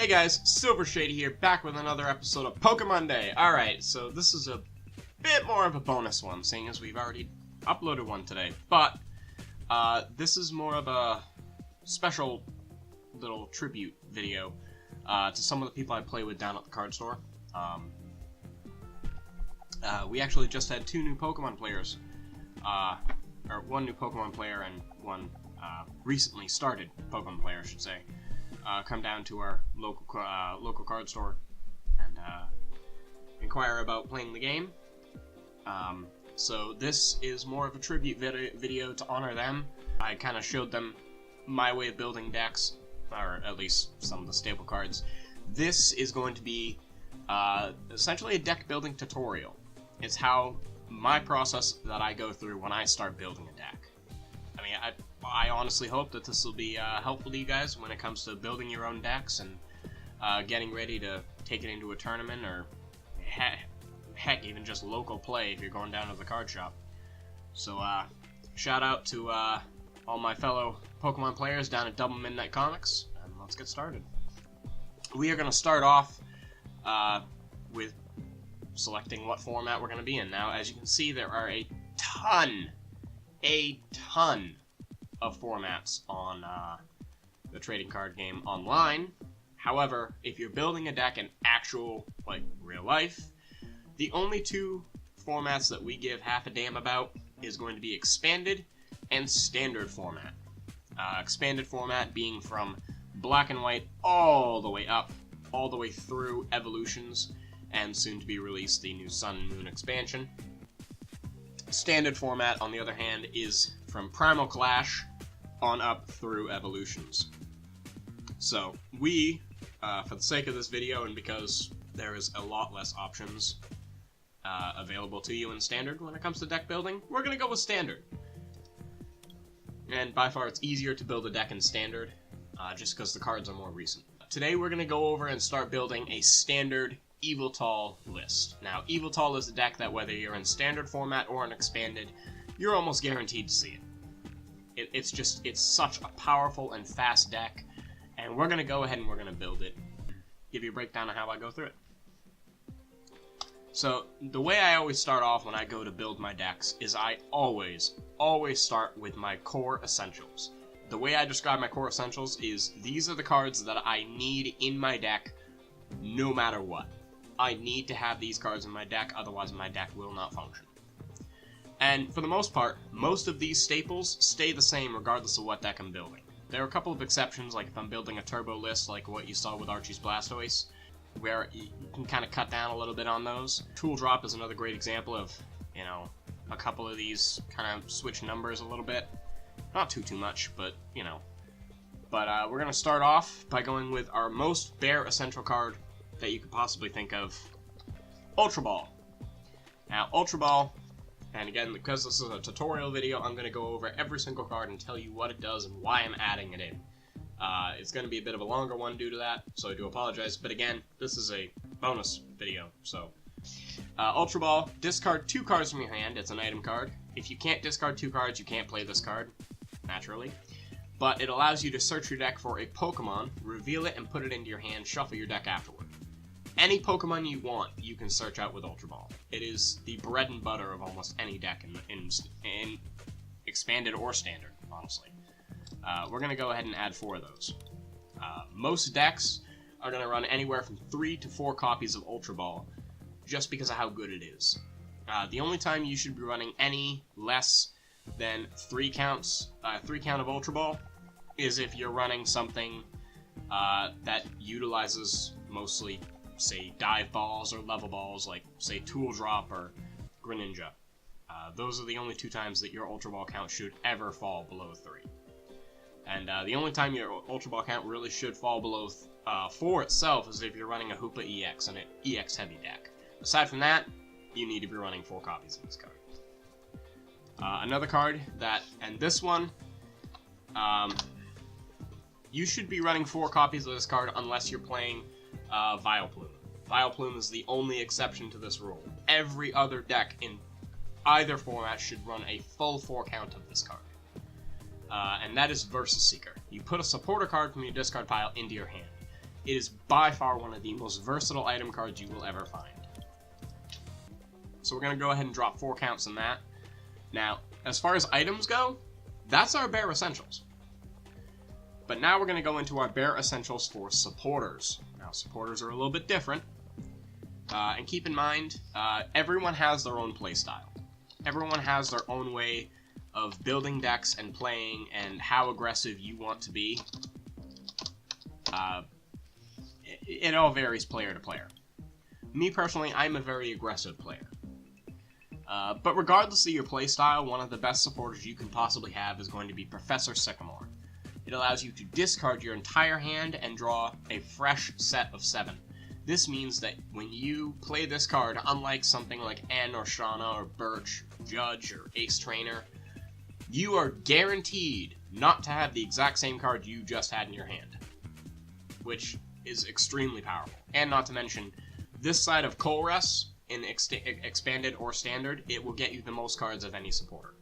Hey guys, Silver Shady here, back with another episode of Pokemonday. Alright, so this is a bit more of a bonus one, seeing as we've already uploaded one today. But, this is more of a special little tribute video to some of the people I play with down at the card store. We actually just had two new Pokemon players, or one new Pokemon player and one recently started Pokemon player, I should say. Come down to our local card store and inquire about playing the game. So this is more of a tribute video to honor them. I kind of showed them my way of building decks, or at least some of the staple cards. This is going to be essentially a deck building tutorial. It's how my process that I go through when I start building a deck. I mean, I honestly hope that this will be helpful to you guys when it comes to building your own decks and getting ready to take it into a tournament, or heck, even just local play if you're going down to the card shop. So, shout out to all my fellow Pokemon players down at Double Midnight Comics, and let's get started. We are going to start off with selecting what format we're going to be in. Now, as you can see, there are a ton of formats on the trading card game online. However, if you're building a deck in actual, like, real life, the only two formats that we give half a damn about is going to be expanded and standard format. Expanded format being from black and white all the way up, all the way through Evolutions, and soon to be released the new Sun and Moon expansion. Standard format, on the other hand, is from Primal Clash on up through Evolutions. So, we, for the sake of this video, and because there is a lot less options available to you in Standard when it comes to deck building, we're going to go with Standard. And by far it's easier to build a deck in Standard, just because the cards are more recent. Today we're going to go over and start building a Standard Yveltal list. Now, Yveltal is a deck that whether you're in Standard format or in Expanded, you're almost guaranteed to see it. It's such a powerful and fast deck, and we're going to go ahead and we're going to build it. Give you a breakdown of how I go through it. So, the way I always start off when I go to build my decks is I always start with my core essentials. The way I describe my core essentials is these are the cards that I need in my deck no matter what. I need to have these cards in my deck, otherwise my deck will not function. And for the most part, most of these staples stay the same regardless of what deck I'm building. There are a couple of exceptions, like if I'm building a turbo list like what you saw with Archie's Blastoise, where you can kind of cut down a little bit on those. Tool Drop is another great example of, you know, a couple of these kind of switch numbers a little bit. Not too much, but, you know. But we're going to start off by going with our most bare essential card that you could possibly think of, Ultra Ball. Now, Ultra Ball, and again, because this is a tutorial video, I'm going to go over every single card and tell you what it does and why I'm adding it in. It's going to be a bit of a longer one due to that, so I do apologize, but again, this is a bonus video, so. Ultra Ball, discard 2 cards from your hand, it's an item card. If you can't discard 2 cards, you can't play this card, naturally. But it allows you to search your deck for a Pokemon, reveal it, and put it into your hand, shuffle your deck afterward. Any Pokemon you want, you can search out with Ultra Ball. It is the bread and butter of almost any deck in Expanded or Standard, honestly. We're going to go ahead and add 4 of those. Most decks are going to run anywhere from 3 to 4 copies of Ultra Ball, just because of how good it is. The only time you should be running any less than 3 count of Ultra Ball is if you're running something that utilizes mostly, say, dive balls or level balls, like, say, Tool Drop or Greninja. Those are the only 2 times that your Ultra Ball count should ever fall below 3. And the only time your Ultra Ball count really should fall below 4 itself is if you're running a Hoopa EX and an EX heavy deck. Aside from that, you need to be running 4 copies of this card. Another card that, and this one, you should be running 4 copies of this card unless you're playing Vileplume. Vileplume is the only exception to this rule. Every other deck in either format should run a full 4 count of this card. And that is Versus Seeker. You put a supporter card from your discard pile into your hand. It is by far one of the most versatile item cards you will ever find. So we're going to go ahead and drop 4 counts in that. Now, as far as items go, that's our bare essentials. But now we're going to go into our bare essentials for supporters. Now, supporters are a little bit different. And keep in mind, everyone has their own playstyle. Everyone has their own way of building decks and playing and how aggressive you want to be. It all varies player to player. Me personally, I'm a very aggressive player. But regardless of your playstyle, one of the best supporters you can possibly have is going to be Professor Sycamore. It allows you to discard your entire hand and draw a fresh set of 7. This means that when you play this card, unlike something like N or Shauna or Birch, Judge, or Ace Trainer, you are guaranteed not to have the exact same card you just had in your hand, which is extremely powerful. And not to mention, this side of Colress, in Expanded or Standard, it will get you the most cards of any supporter.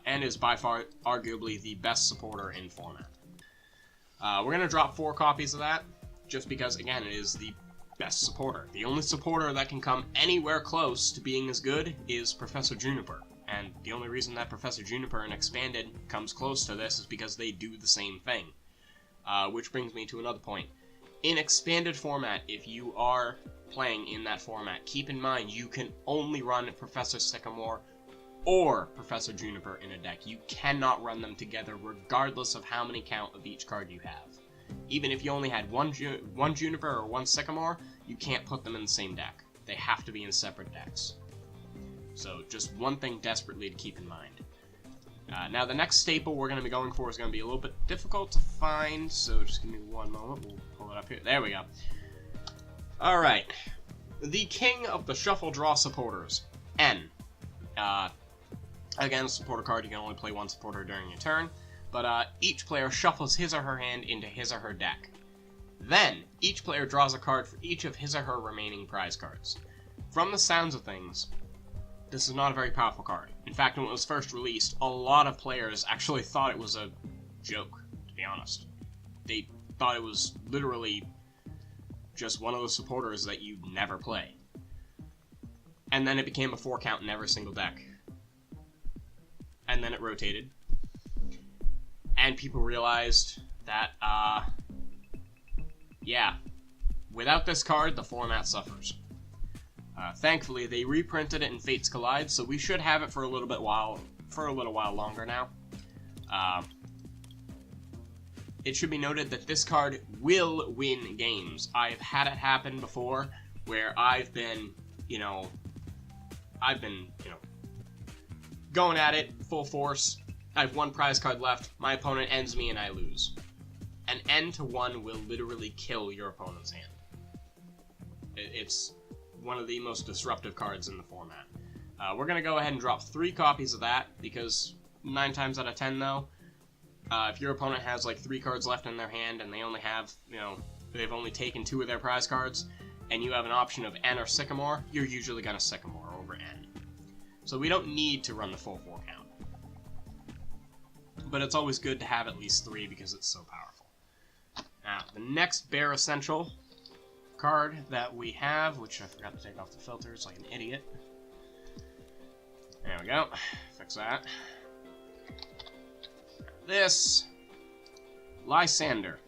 And is by far, arguably, the best supporter in format. We're going to drop 4 copies of that, just because, again, it is the best supporter. The only supporter that can come anywhere close to being as good is Professor Juniper. And the only reason that Professor Juniper in Expanded comes close to this is because they do the same thing. Which brings me to another point. In Expanded format, if you are playing in that format, keep in mind you can only run Professor Sycamore or Professor Juniper in a deck. You cannot run them together regardless of how many count of each card you have. Even if you only had one Juniper or one Sycamore, you can't put them in the same deck. They have to be in separate decks. So just one thing desperately to keep in mind. Now the next staple we're going to be going for is going to be a little bit difficult to find, so just give me one moment, we'll pull it up here. There we go. Alright, the king of the shuffle draw supporters, N. Again, supporter card, you can only play one supporter during your turn, but each player shuffles his or her hand into his or her deck. Then, each player draws a card for each of his or her remaining prize cards. From the sounds of things, this is not a very powerful card. In fact, when it was first released, a lot of players actually thought it was a joke, to be honest. They thought it was literally just one of those supporters that you'd never play. And then it became a 4 count in every single deck. And then it rotated. And people realized that, yeah, without this card, the format suffers. Thankfully, they reprinted it in Fates Collide, so we should have it for a little while longer now. It should be noted that this card will win games. I've had it happen before, where I've been, going at it full force. I have 1 prize card left. My opponent ends me and I lose. An N to 1 will literally kill your opponent's hand. It's one of the most disruptive cards in the format. We're going to go ahead and drop 3 copies of that, because 9 times out of 10, though, if your opponent has like 3 cards left in their hand and they only have, they've only taken 2 of their prize cards, and you have an option of N or Sycamore, you're usually going to Sycamore over N. So we don't need to run the full 4 count. But it's always good to have at least 3 because it's so powerful. Now, the next bare essential card that we have, which I forgot to take off the filters like an idiot. There we go. Fix that. This Lysander.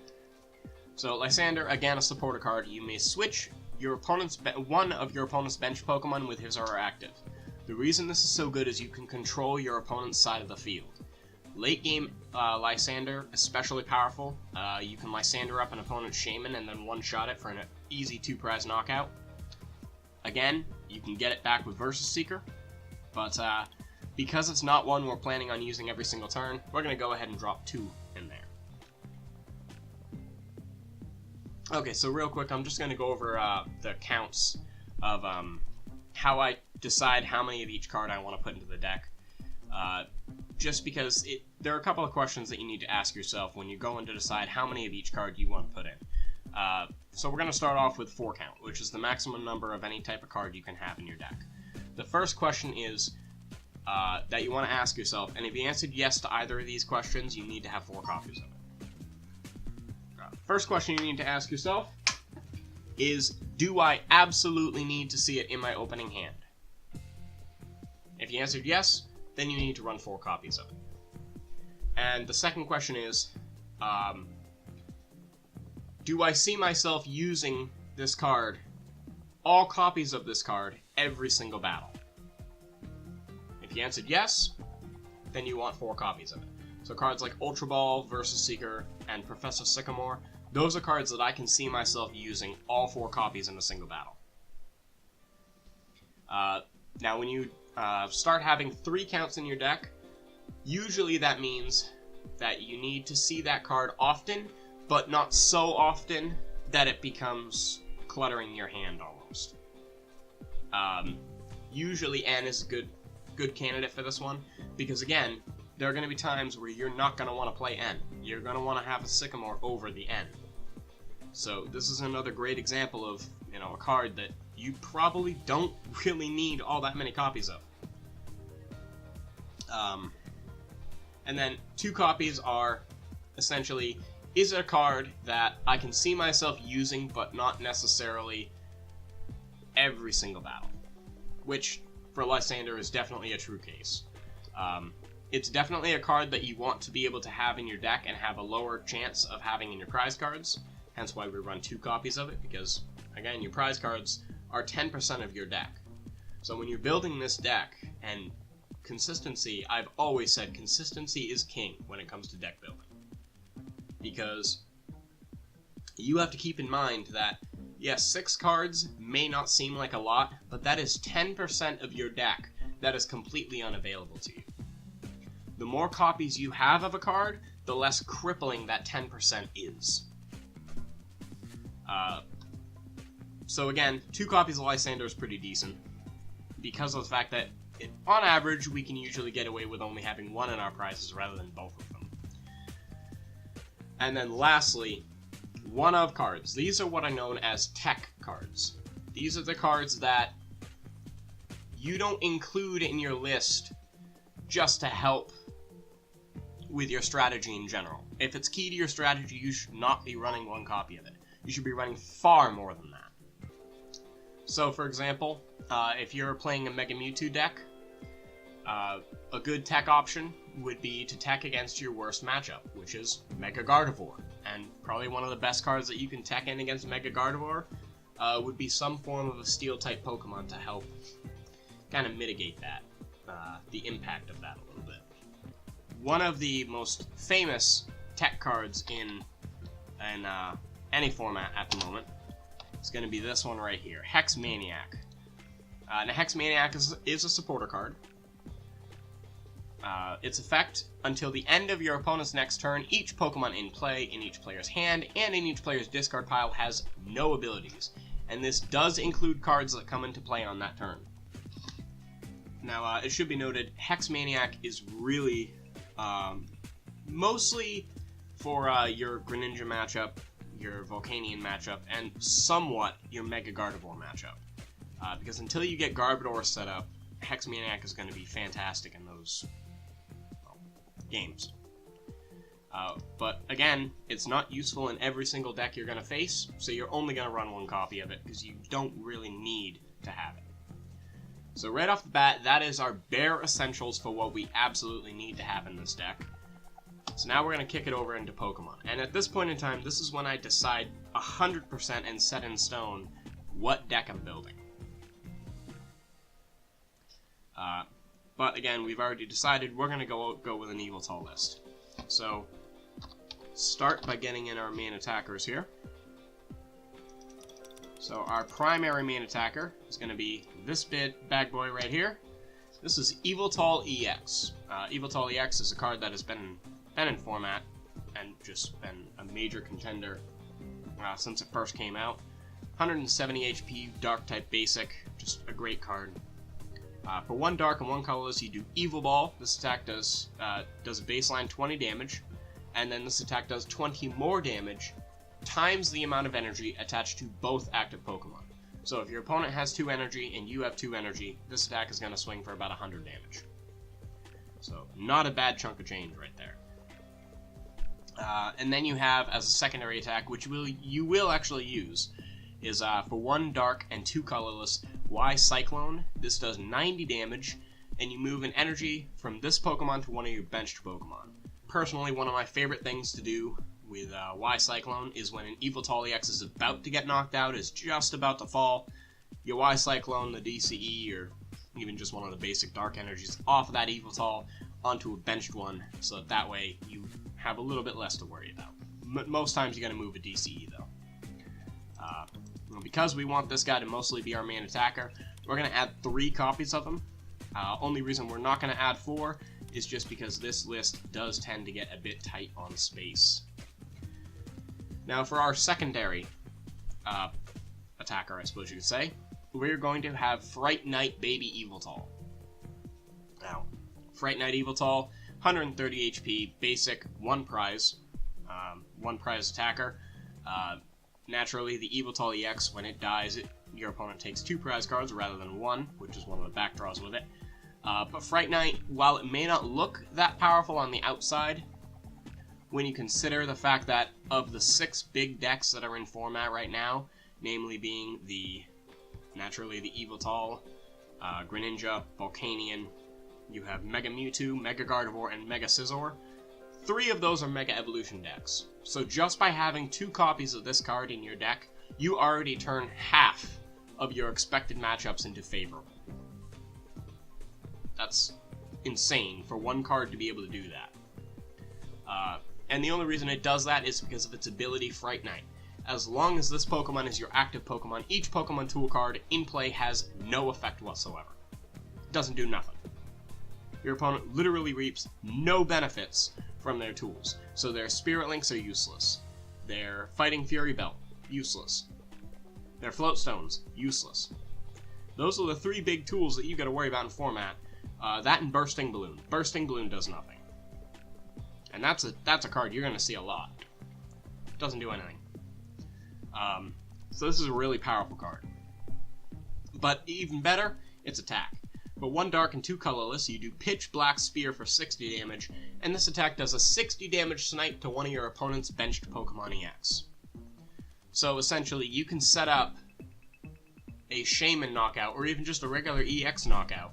So Lysander, again, a supporter card. You may switch your opponent's one of your opponent's bench Pokemon with his or her active. The reason this is so good is you can control your opponent's side of the field. Late game Lysander, especially powerful. You can Lysander up an opponent's Shaman and then one-shot it for an easy 2-prize knockout. Again, you can get it back with Versus Seeker, but because it's not one we're planning on using every single turn, we're going to go ahead and drop 2 in there. Okay, so real quick, I'm just going to go over the counts of how I decide how many of each card I want to put into the deck. Just because there are a couple of questions that you need to ask yourself when you're going to decide how many of each card you want to put in. So we're going to start off with 4 count, which is the maximum number of any type of card you can have in your deck. The first question is that you want to ask yourself, and if you answered yes to either of these questions, you need to have 4 copies of it. first question you need to ask yourself is, do I absolutely need to see it in my opening hand? If you answered yes, then you need to run 4 copies of it. And the second question is, do I see myself using this card, all copies of this card, every single battle? If you answered yes, then you want 4 copies of it. So cards like Ultra Ball, Versus Seeker, and Professor Sycamore, those are cards that I can see myself using all 4 copies in a single battle. Now when you start having 3 counts in your deck, usually that means that you need to see that card often, but not so often that it becomes cluttering your hand almost. Usually N is a good candidate for this one, because again, there are going to be times where you're not going to want to play N. You're going to want to have a Sycamore over the N. So this is another great example of, a card that you probably don't really need all that many copies of. And then 2 copies are essentially, is it a card that I can see myself using but not necessarily every single battle? Which, for Lysander, is definitely a true case. It's definitely a card that you want to be able to have in your deck and have a lower chance of having in your prize cards, hence why we run 2 copies of it, because, again, your prize cards are 10% of your deck. So when you're building this deck, and consistency, I've always said consistency is king when it comes to deck building. Because you have to keep in mind that, yes, 6 cards may not seem like a lot, but that is 10% of your deck that is completely unavailable to you. The more copies you have of a card, the less crippling that 10% is. So again, 2 copies of Lysander is pretty decent, because of the fact that, on average, we can usually get away with only having 1 in our prizes rather than both of them. And then lastly, 1 of cards. These are what are known as tech cards. These are the cards that you don't include in your list just to help with your strategy in general. If it's key to your strategy, you should not be running 1 copy of it. You should be running far more than that. So, for example, if you're playing a Mega Mewtwo deck, a good tech option would be to tech against your worst matchup, which is Mega Gardevoir. And probably one of the best cards that you can tech in against Mega Gardevoir would be some form of a Steel-type Pokemon to help kind of mitigate that, the impact of that a little bit. One of the most famous tech cards in any format at the moment is going to be this one right here, Hex Maniac. Now, Hex Maniac is a supporter card. Its effect, until the end of your opponent's next turn, each Pokemon in play in each player's hand and in each player's discard pile has no abilities. And this does include cards that come into play on that turn. Now, it should be noted, Hex Maniac is really mostly for your Greninja matchup, your Volcanion matchup, and somewhat your Mega Gardevoir matchup. Because until you get Gardevoir set up, Hex Maniac is going to be fantastic in those games. But again, it's not useful in every single deck you're going to face, so you're only going to run 1 copy of it because you don't really need to have it. So right off the bat, that is our bare essentials for what we absolutely need to have in this deck. So now we're going to kick it over into Pokemon. And at this point in time, this is when I decide 100% and set in stone what deck I'm building. But again, we've already decided we're going to go with an Yveltal list. So, start by getting in our main attackers here. So our primary main attacker is going to be this bad boy right here. This is Yveltal EX. Yveltal EX is a card that has been in format and just been a major contender since it first came out. 170 HP, Dark-type basic, just a great card. For 1 dark and 1 colorless, you do Evil Ball. This attack does a baseline 20 damage, and then this attack does 20 more damage times the amount of energy attached to both active Pokemon. So if your opponent has 2 energy and you have 2 energy, this attack is going to swing for about 100 damage. So not a bad chunk of change right there. And then you have, as a secondary attack, which you will actually use, is for 1 dark and 2 colorless, Y Cyclone. This does 90 damage, and you move an energy from this Pokemon to one of your benched Pokemon. Personally, one of my favorite things to do with Y Cyclone is when an Yveltal EX is about to get knocked out, is just about to fall, you Y Cyclone the DCE, or even just one of the basic dark energies, off of that Yveltal onto a benched one, so that way you have a little bit less to worry about. Most times you're going to move a DCE, though. Because we want this guy to mostly be our main attacker, we're going to add 3 copies of him. Only reason we're not going to add 4 is just because this list does tend to get a bit tight on space. Now for our secondary attacker, I suppose you could say, we're going to have Fright Knight Baby Yveltal. Now, Fright Knight Yveltal, 130 HP, basic, 1 prize attacker. Naturally, the Yveltal EX, when it dies, your opponent takes 2 prize cards rather than 1, which is one of the back draws with it. But Fright Knight, while it may not look that powerful on the outside, when you consider the fact that of the 6 big decks that are in format right now, namely being naturally the Yveltal, Greninja, Volcanion, you have Mega Mewtwo, Mega Gardevoir, and Mega Scizor. 3 of those are Mega Evolution decks. So just by having 2 copies of this card in your deck, you already turn half of your expected matchups into favorable. That's insane for 1 card to be able to do that. And the only reason it does that is because of its ability, Fright Knight. As long as this Pokemon is your active Pokemon, each Pokemon tool card in play has no effect whatsoever. It doesn't do nothing. Your opponent literally reaps no benefits from their tools. So their Spirit Links are useless. Their Fighting Fury Belt, useless. Their Float Stones, useless. Those are the 3 big tools that you gotta worry about in format. That and Bursting Balloon. Bursting Balloon does nothing. And that's a card you're gonna see a lot. It doesn't do anything. So this is a really powerful card. But even better, its attack. For 1 dark and 2 colorless, you do Pitch Black Spear for 60 damage, and this attack does a 60 damage snipe to one of your opponent's benched Pokemon EX. So essentially, you can set up a Shaman knockout, or even just a regular EX knockout,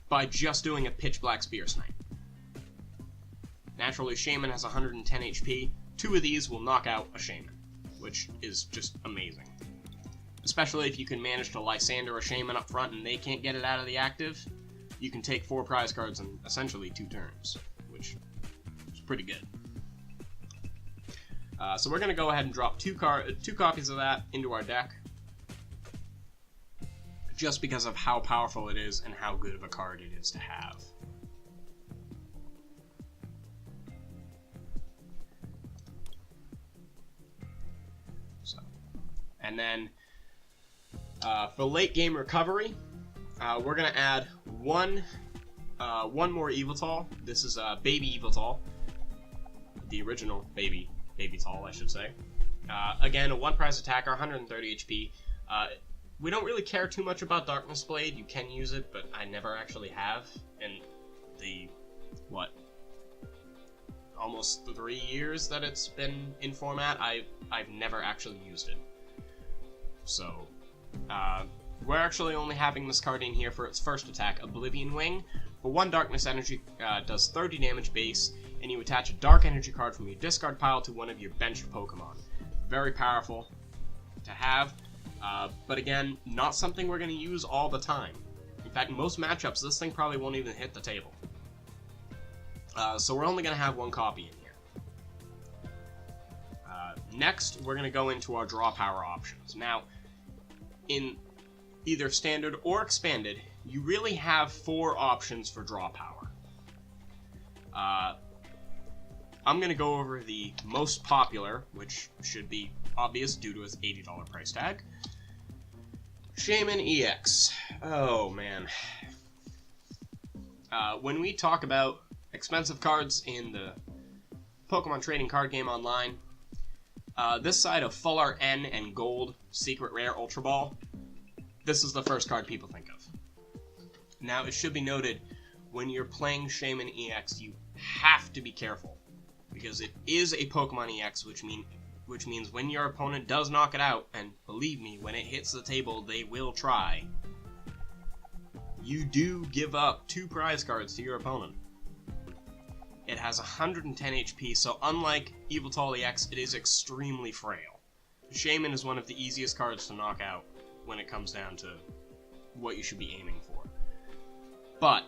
by just doing a Pitch Black Spear snipe. Naturally, Shaman has 110 HP. 2 of these will knock out a Shaman, which is just amazing. Especially if you can manage to Lysander a Shaman up front and they can't get it out of the active, you can take 4 prize cards in essentially 2 turns, which is pretty good. So we're going to go ahead and drop 2 copies of that into our deck, just because of how powerful it is and how good of a card it is to have. So, and then for late game recovery, we're going to add one more Yveltal. This is Baby Yveltal, the original Baby Tall, I should say. Again, a 1 prize attacker, 130 HP. We don't really care too much about Darkness Blade. You can use it, but I never actually have. And the, almost 3 years that it's been in format, I've never actually used it. So, we're actually only having this card in here for its first attack, Oblivion Wing. For 1 Darkness Energy, does 30 damage base, and you attach a Dark Energy card from your discard pile to one of your benched Pokemon. Very powerful to have, but again, not something we're going to use all the time. In fact, most matchups, this thing probably won't even hit the table. So we're only going to have 1 copy in here. Next, we're going to go into our draw power options. Now, in either standard or expanded, you really have 4 options for draw power. I'm going to go over the most popular, which should be obvious due to its $80 price tag. Shaman EX. Oh, man. When we talk about expensive cards in the Pokemon trading card game online, this side of Full Art N and Gold Secret Rare Ultra Ball, this is the first card people think of. Now, it should be noted, when you're playing Shaman EX, you have to be careful. because it is a Pokemon EX, which means when your opponent does knock it out, and believe me, when it hits the table, they will try, you do give up 2 prize cards to your opponent. It has 110 HP, so unlike Yveltal EX, it is extremely frail. Shaman is one of the easiest cards to knock out when it comes down to what you should be aiming for. But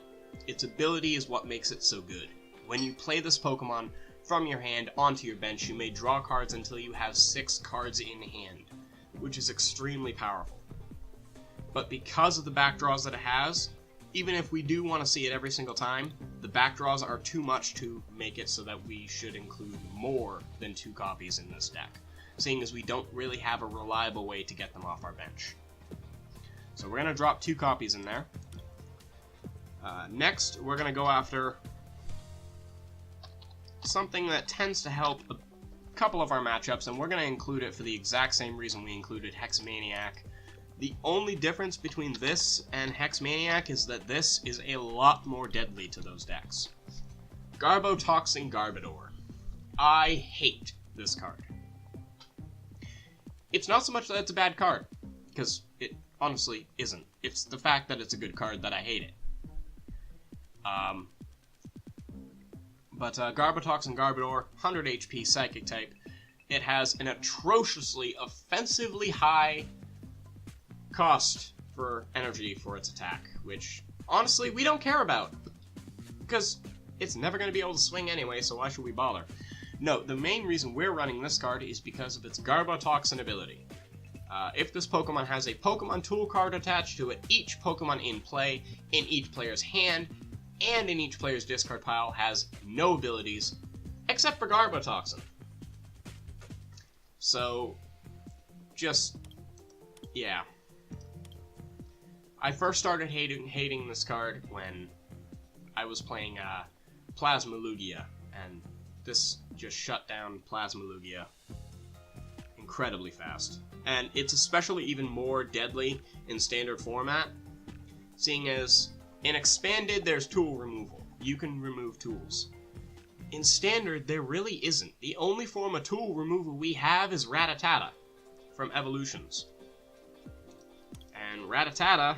its ability is what makes it so good. When you play this Pokemon from your hand onto your bench, you may draw cards until you have 6 cards in hand, which is extremely powerful. But because of the back draws that it has, even if we do want to see it every single time, the back draws are too much to make it so that we should include more than 2 copies in this deck, seeing as we don't really have a reliable way to get them off our bench. So we're going to drop 2 copies in there. Next, we're going to go after something that tends to help a couple of our matchups, and we're going to include it for the exact same reason we included Hexmaniac. The only difference between this and Hexmaniac is that this is a lot more deadly to those decks. Garbotoxin Garbodor. I hate this card. It's not so much that it's a bad card, because it honestly isn't. It's the fact that it's a good card that I hate it. Garbotoxin Garbodor, 100 HP, Psychic type. It has an atrociously, offensively high cost for energy for its attack, which, honestly, we don't care about. Because it's never going to be able to swing anyway, so why should we bother? No, the main reason we're running this card is because of its Garbotoxin ability. If this Pokemon has a Pokemon Tool card attached to it, each Pokemon in play, in each player's hand, and in each player's discard pile has no abilities, except for Garbotoxin. So, yeah. I first started hating this card when I was playing Plasmalugia, and this just shut down Plasmalugia incredibly fast. And it's especially even more deadly in standard format, seeing as in expanded there's tool removal. You can remove tools. In standard, there really isn't. The only form of tool removal we have is Rattata from Evolutions. And Rattata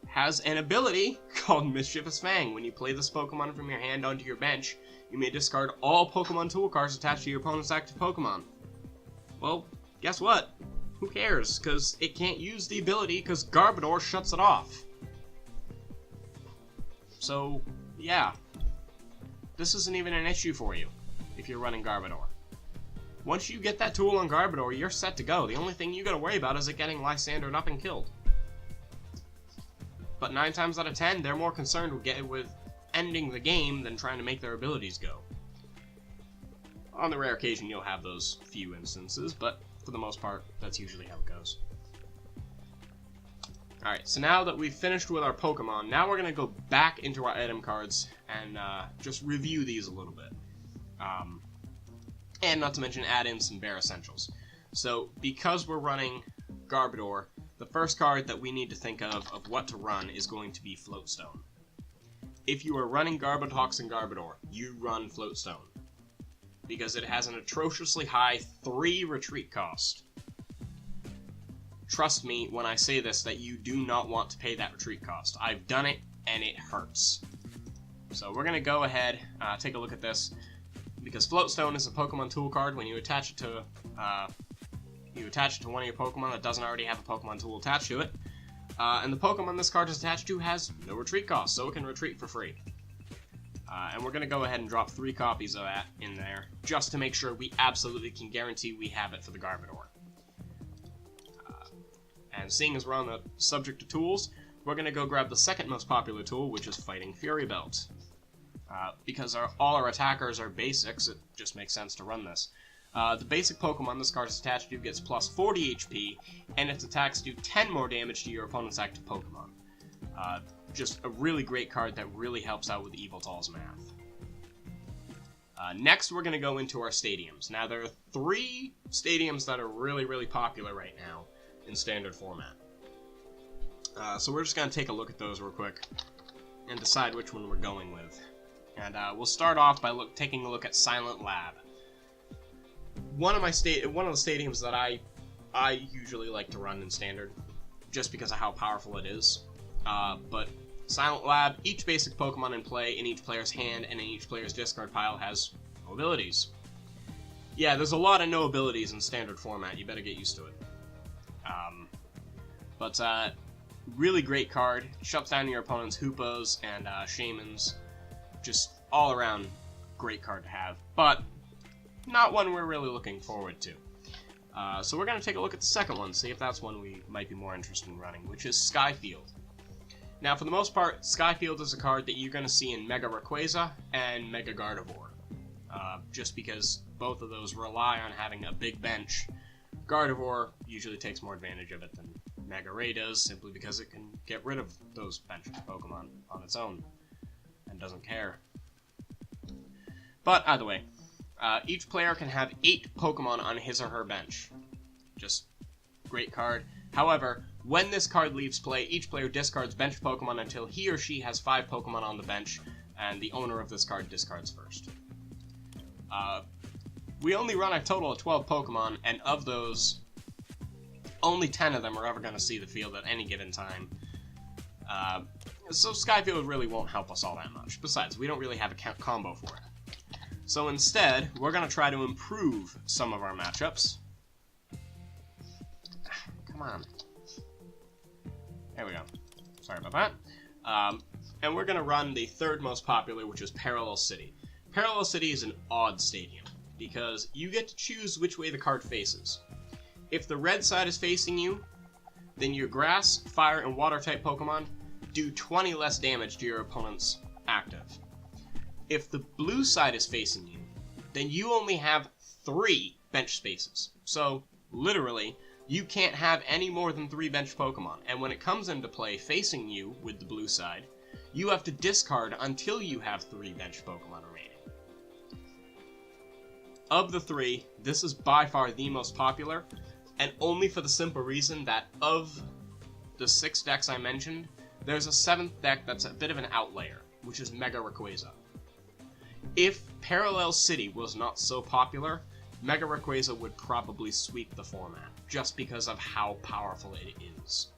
has an ability called Mischievous Fang. When you play this Pokemon from your hand onto your bench, you may discard all Pokemon Tool cards attached to your opponent's active Pokemon. Well, guess what? Who cares? Because it can't use the ability because Garbodor shuts it off. So, yeah. This isn't even an issue for you if you're running Garbodor. Once you get that tool on Garbodor, you're set to go. The only thing you gotta worry about is it getting Lysandered up and killed. But 9 times out of 10, they're more concerned with ending the game than trying to make their abilities go. On the rare occasion, you'll have those few instances, but for the most part, that's usually how it goes. Alright, so now that we've finished with our Pokemon, now we're going to go back into our item cards and just review these a little bit. And not to mention add in some bare essentials. So, because we're running Garbodor, the first card that we need to think of what to run is going to be Floatstone. If you are running Garbotoxin Garbodor, you run Floatstone, because it has an atrociously high 3 retreat cost. Trust me when I say this that you do not want to pay that retreat cost. I've done it, and it hurts. So we're going to go ahead, take a look at this, because Floatstone is a Pokemon Tool card. When you attach it to one of your Pokemon that doesn't already have a Pokemon Tool attached to it, and the Pokemon this card is attached to has no retreat cost, so it can retreat for free. And we're going to go ahead and drop 3 copies of that in there, just to make sure we absolutely can guarantee we have it for the Garbodor. And seeing as we're on the subject of tools, we're going to go grab the second most popular tool, which is Fighting Fury Belt. Because all our attackers are basics, it just makes sense to run this. The basic Pokemon this card is attached to gets plus 40 HP, and its attacks do 10 more damage to your opponent's active Pokemon. Just a really great card that really helps out with Yveltal's math. Next, we're going to go into our stadiums. Now, there are 3 stadiums that are really, really popular right now in standard format. So we're just going to take a look at those real quick and decide which one we're going with. And we'll start off by taking a look at Silent Lab. One of the stadiums that I usually like to run in Standard, just because of how powerful it is. But Silent Lab, each basic Pokemon in play in each player's hand and in each player's discard pile has no abilities. Yeah, there's a lot of no abilities in Standard format. You better get used to it. But really great card. Shuts down your opponent's Hoopos and Shamans. Just all around great card to have, but not one we're really looking forward to. So we're going to take a look at the second one, see if that's one we might be more interested in running, which is Skyfield. Now, for the most part, Skyfield is a card that you're going to see in Mega Rayquaza and Mega Gardevoir, just because both of those rely on having a big bench. Gardevoir usually takes more advantage of it than Mega Ray does, simply because it can get rid of those bench Pokemon on its own and doesn't care. But either way, each player can have 8 Pokemon on his or her bench. Just great card. However, when this card leaves play, each player discards bench Pokemon until he or she has 5 Pokemon on the bench, and the owner of this card discards first. We only run a total of 12 Pokemon, and of those, only 10 of them are ever going to see the field at any given time. So Skyfield really won't help us all that much. Besides, we don't really have a combo for it. So instead, we're going to try to improve some of our matchups. Come on. There we go. Sorry about that. And we're going to run the third most popular, which is Parallel City. Parallel City is an odd stadium, because you get to choose which way the card faces. If the red side is facing you, then your Grass, Fire, and Water-type Pokemon do 20 less damage to your opponent's active. If the blue side is facing you, then you only have 3 bench spaces. So, literally, you can't have any more than 3 bench Pokemon. And when it comes into play facing you with the blue side, you have to discard until you have 3 bench Pokemon remaining. Of the 3, this is by far the most popular, and only for the simple reason that of the 6 decks I mentioned, there's a 7th deck that's a bit of an outlier, which is Mega Rayquaza. If Parallel City was not so popular, Mega Rayquaza would probably sweep the format, just because of how powerful it is.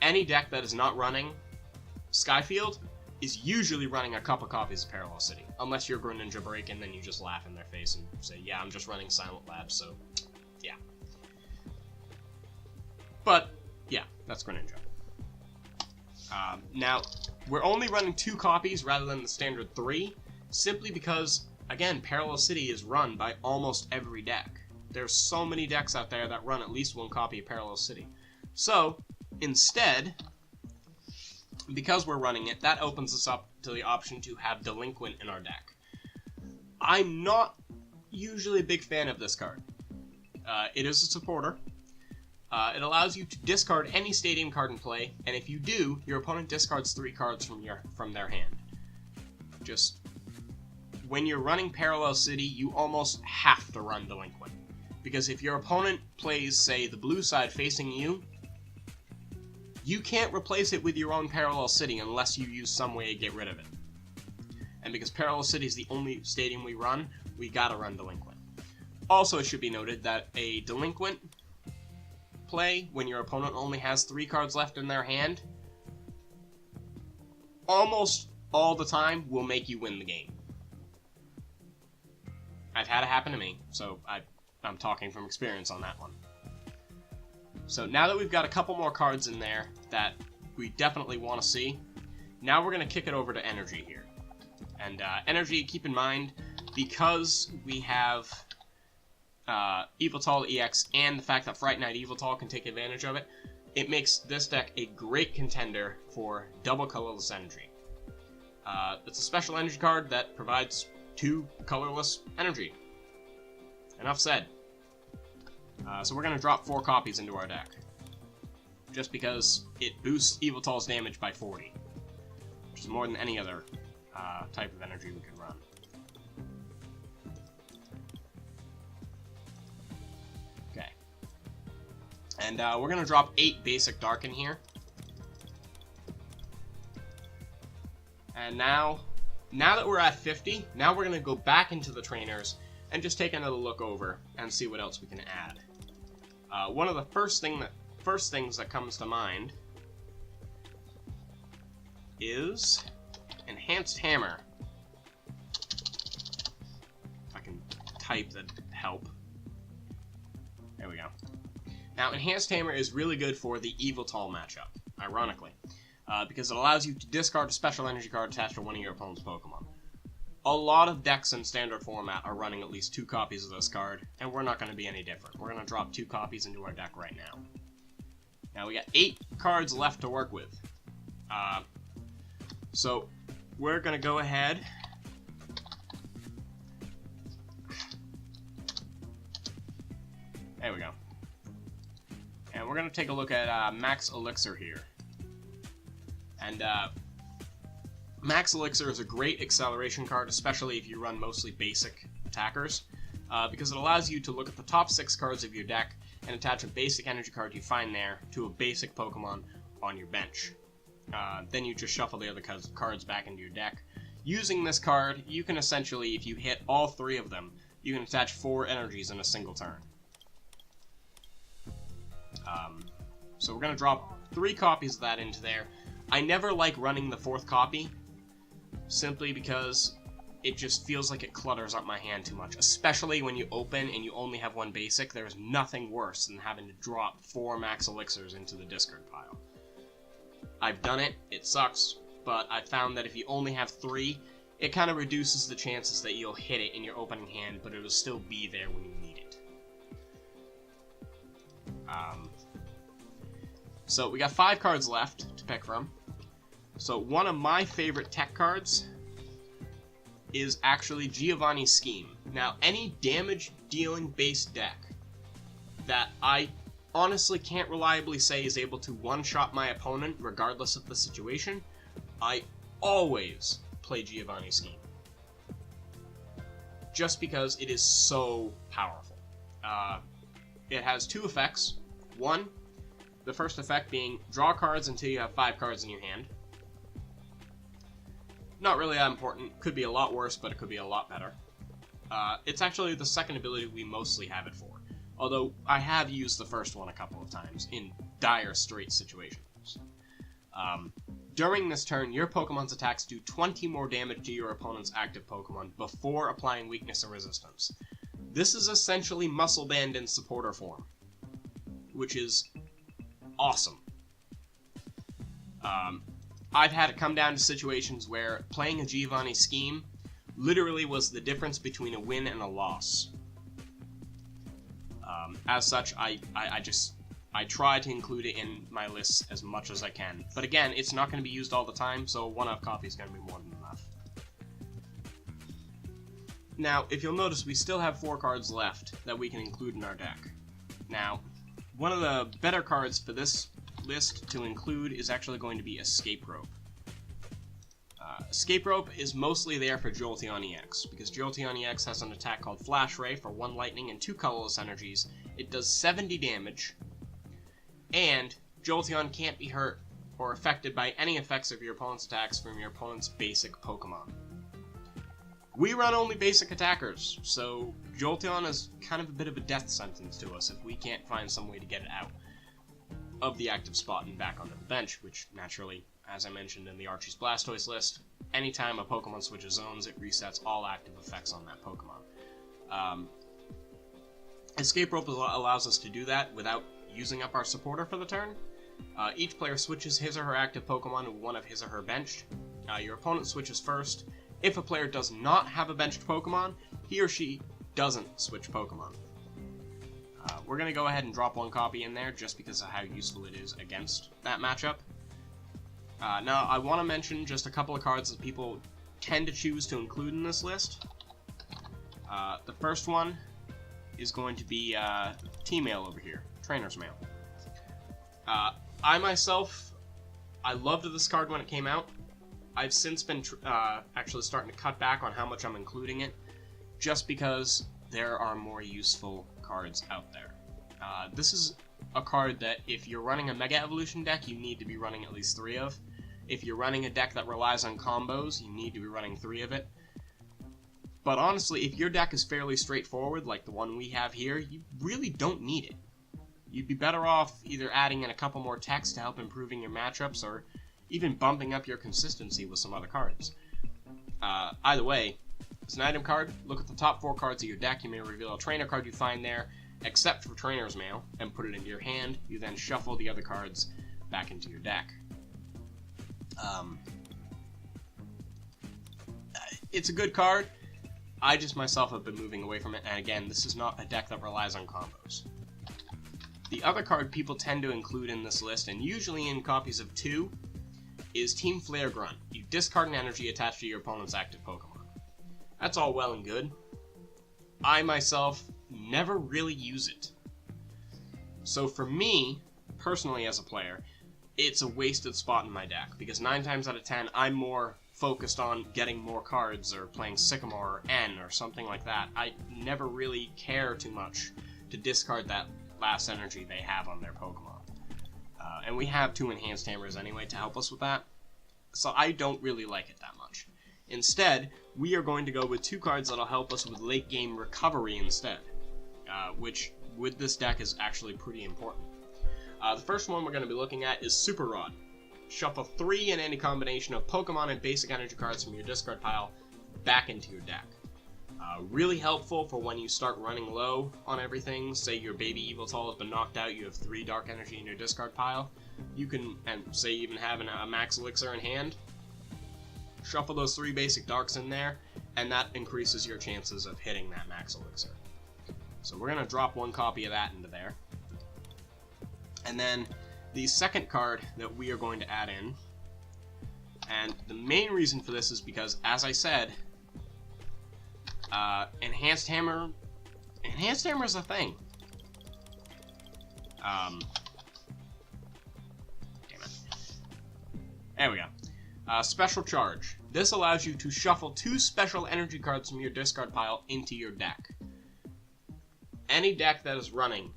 Any deck that is not running Skyfield is usually running a couple copies of Parallel City, unless you're Greninja Break, and then you just laugh in their face and say, yeah, I'm just running Silent Lab, so yeah. But, yeah, that's Greninja. Now, we're only running 2 copies rather than the standard 3, simply because, again, Parallel City is run by almost every deck. There's so many decks out there that run at least 1 copy of Parallel City. So, instead, because we're running it, that opens us up to the option to have Delinquent in our deck. I'm not usually a big fan of this card. It is a supporter. It allows you to discard any stadium card in play, and if you do, your opponent discards 3 cards from their hand. Just, when you're running Parallel City, you almost have to run Delinquent. Because if your opponent plays, say, the blue side facing you, you can't replace it with your own Parallel City unless you use some way to get rid of it. And because Parallel City is the only stadium we run, we gotta run Delinquent. Also, it should be noted that a Delinquent play, when your opponent only has 3 cards left in their hand, almost all the time will make you win the game. I've had it happen to me, so I'm talking from experience on that one. So now that we've got a couple more cards in there that we definitely want to see, now we're going to kick it over to Energy here. And Energy, keep in mind, because we have Yveltal EX and the fact that Fright Night Yveltal can take advantage of it, it makes this deck a great contender for double colorless energy. It's a special energy card that provides 2 colorless energy. Enough said. So we're going to drop 4 copies into our deck, just because it boosts Yveltal's damage by 40, which is more than any other type of energy we could run. Okay. And we're going to drop 8 basic Dark in here. And now, now that we're at 50, now we're going to go back into the trainers and just take another look over and see what else we can add. One of the first things that comes to mind is Enhanced Hammer. If I can type, that'd help. There we go. Now, Enhanced Hammer is really good for the Yveltal matchup, ironically, because it allows you to discard a special energy card attached to one of your opponent's Pokemon. A lot of decks in standard format are running at least 2 copies of this card, and we're not going to be any different. We're going to drop 2 copies into our deck right now. Now, we got 8 cards left to work with. So, we're going to go ahead. There we go. And we're going to take a look at Max Elixir here. And Max Elixir is a great acceleration card, especially if you run mostly basic attackers, because it allows you to look at the top 6 cards of your deck and attach a basic energy card you find there to a basic Pokemon on your bench. Then you just shuffle the other cards back into your deck. Using this card, you can essentially, if you hit all 3 of them, you can attach 4 energies in a single turn. So we're going to drop 3 copies of that into there. I never like running the 4th copy, simply because it just feels like it clutters up my hand too much. Especially when you open and you only have 1 basic, there's nothing worse than having to drop 4 Max Elixirs into the discard pile. I've done it, it sucks, but I found that if you only have 3, it kind of reduces the chances that you'll hit it in your opening hand, but it'll still be there when you need it. So we got 5 cards left to pick from. So one of my favorite tech cards is actually Giovanni's Scheme. Now, any damage dealing based deck that I honestly can't reliably say is able to one-shot my opponent regardless of the situation, I always play Giovanni's Scheme. Just because it is so powerful. It has 2 effects. One, the first effect being draw cards until you have 5 cards in your hand. Not really that important. Could be a lot worse, but it could be a lot better. It's actually the second ability we mostly have it for. Although I have used the first one a couple of times in dire straits situations. During this turn, your Pokemon's attacks do 20 more damage to your opponent's active Pokemon before applying weakness and resistance. This is essentially Muscle Band in supporter form, which is awesome. I've had it come down to situations where playing a Giovanni Scheme literally was the difference between a win and a loss. As such, I try to include it in my lists as much as I can. But again, it's not going to be used all the time, so 1-off copy is going to be more than enough. Now, if you'll notice, we still have 4 cards left that we can include in our deck. Now, one of the better cards for this list to include is actually going to be Escape Rope. Escape Rope is mostly there for Jolteon EX, because Jolteon EX has an attack called Flash Ray for 1 lightning and 2 colorless energies. It does 70 damage, and Jolteon can't be hurt or affected by any effects of your opponent's attacks from your opponent's basic Pokemon. We run only basic attackers, so Jolteon is kind of a bit of a death sentence to us if we can't find some way to get it out of the active spot and back onto the bench, which naturally, as I mentioned in the Archie's Blastoise list, anytime a Pokemon switches zones, it resets all active effects on that Pokemon. Escape Rope allows us to do that without using up our supporter for the turn. Each player switches his or her active Pokemon to one of his or her benched. Your opponent switches first. If a player does not have a benched Pokemon, he or she doesn't switch Pokemon. We're going to go ahead and drop 1 copy in there just because of how useful it is against that matchup. Now, I want to mention just a couple of cards that people tend to choose to include in this list. The first one is going to be T-Mail over here, Trainer's Mail. I myself, I loved this card when it came out. I've since been actually starting to cut back on how much I'm including it, just because there are more useful cards out there. This is a card that if you're running a Mega Evolution deck, you need to be running at least 3 of. If you're running a deck that relies on combos, you need to be running 3 of it. But honestly, if your deck is fairly straightforward, like the one we have here, you really don't need it. You'd be better off either adding in a couple more techs to help improving your matchups, or even bumping up your consistency with some other cards. Either way, it's an item card. Look at the top 4 cards of your deck. You may reveal a trainer card you find there, except for Trainer's Mail, and put it into your hand. You then shuffle the other cards back into your deck. It's a good card. I just myself have been moving away from it, and again, this is not a deck that relies on combos. The other card people tend to include in this list, and usually in copies of 2, is Team Flare Grunt. You discard an energy attached to your opponent's active Pokemon. That's all well and good. I myself never really use it. So for me, personally as a player, it's a wasted spot in my deck, because 9 times out of 10, I'm more focused on getting more cards, or playing Sycamore or N, or something like that. I never really care too much to discard that last energy they have on their Pokemon. And we have 2 Enhanced Hammers anyway to help us with that, so I don't really like it that much. Instead, we are going to go with 2 cards that'll help us with late game recovery instead, which with this deck is actually pretty important. The first one we're going to be looking at is Super Rod. Shuffle 3 in any combination of Pokemon and basic energy cards from your discard pile back into your deck. Really helpful for when you start running low on everything. Say your baby Yveltal has been knocked out, you have 3 dark energy in your discard pile. You can, and say you even have a max elixir in hand, shuffle those 3 basic darks in there, and that increases your chances of hitting that max elixir. So we're going to drop 1 copy of that into there. And then the second card that we are going to add in, and the main reason for this is because, as I said, Enhanced Hammer is a thing. Damn it. There we go. Special Charge. This allows you to shuffle 2 special energy cards from your discard pile into your deck. Any deck that is running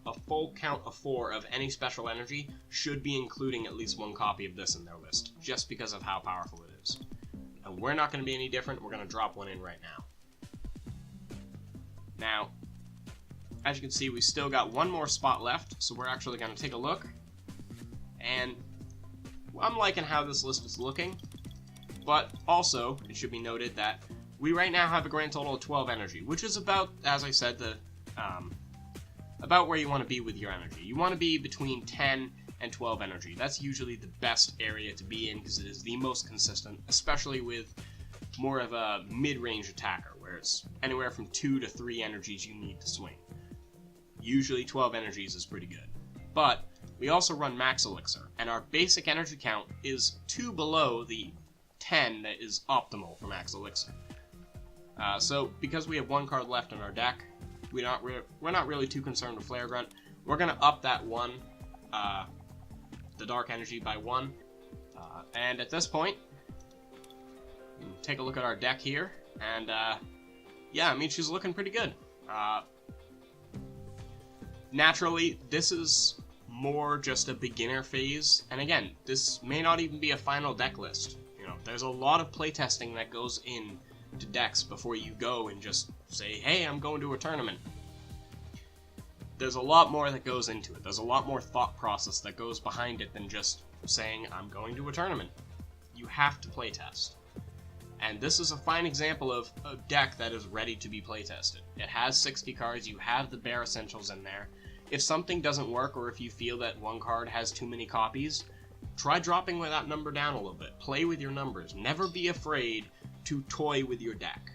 a full count of 4 of any special energy should be including at least 1 copy of this in their list, just because of how powerful it is. And we're not going to be any different. We're going to drop 1 in right now. Now, as you can see, we still got 1 more spot left, so we're actually going to take a look. And I'm liking how this list is looking, but also, it should be noted that we right now have a grand total of 12 energy, which is about, as I said, about where you want to be with your energy. You want to be between 10 and 12 energy. That's usually the best area to be in, because it is the most consistent, especially with more of a mid-range attacker, where it's anywhere from 2 to 3 energies you need to swing. Usually 12 energies is pretty good. But we also run max elixir, and our basic energy count is 2 below the 10 that is optimal for max elixir. So because we have 1 card left in our deck, we're not really too concerned with Flare Grunt. We're going to up that 1, the dark energy by 1, and at this point, take a look at our deck here, and yeah, I mean, she's looking pretty good. Naturally, this is more just a beginner phase, and again, this may not even be a final deck list. You know, there's a lot of playtesting that goes in to decks before you go and just say, hey, I'm going to a tournament. There's a lot more that goes into it. There's a lot more thought process that goes behind it than just saying, I'm going to a tournament. You have to playtest. And this is a fine example of a deck that is ready to be playtested. It has 60 cards, you have the bare essentials in there. If something doesn't work, or if you feel that 1 card has too many copies, try dropping that number down a little bit. Play with your numbers. Never be afraid to toy with your deck.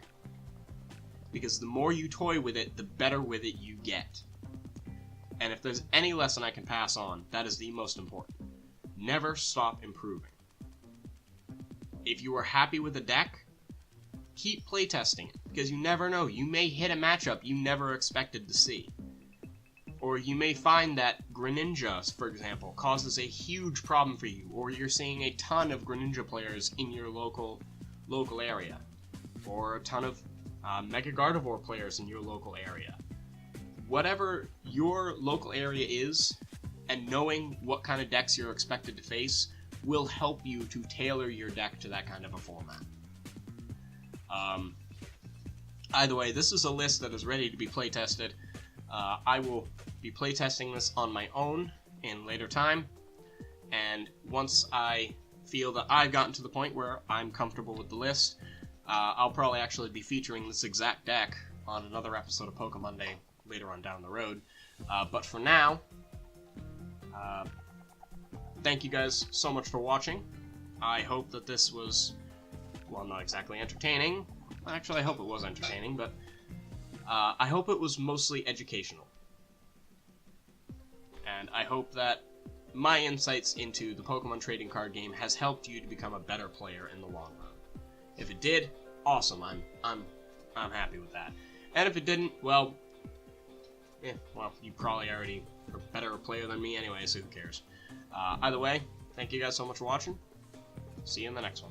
Because the more you toy with it, the better with it you get. And if there's any lesson I can pass on, that is the most important. Never stop improving. If you are happy with a deck, keep playtesting it, because you never know. You may hit a matchup you never expected to see. Or you may find that Greninja, for example, causes a huge problem for you, or you're seeing a ton of Greninja players in your local area, or a ton of Mega Gardevoir players in your local area. Whatever your local area is, and knowing what kind of decks you're expected to face, will help you to tailor your deck to that kind of a format. Either way, this is a list that is ready to be playtested. I will be playtesting this on my own in later time, and once I feel that I've gotten to the point where I'm comfortable with the list, I'll probably actually be featuring this exact deck on another episode of Pokemonday later on down the road. But for now, thank you guys so much for watching. I hope that this was, well, not exactly entertaining. Actually, I hope it was entertaining, but I hope it was mostly educational. And I hope that my insights into the Pokemon trading card game has helped you to become a better player in the long run. If it did, awesome. I'm happy with that. And if it didn't, well, you probably already are a better player than me anyway, so who cares? Either way, thank you guys so much for watching. See you in the next one.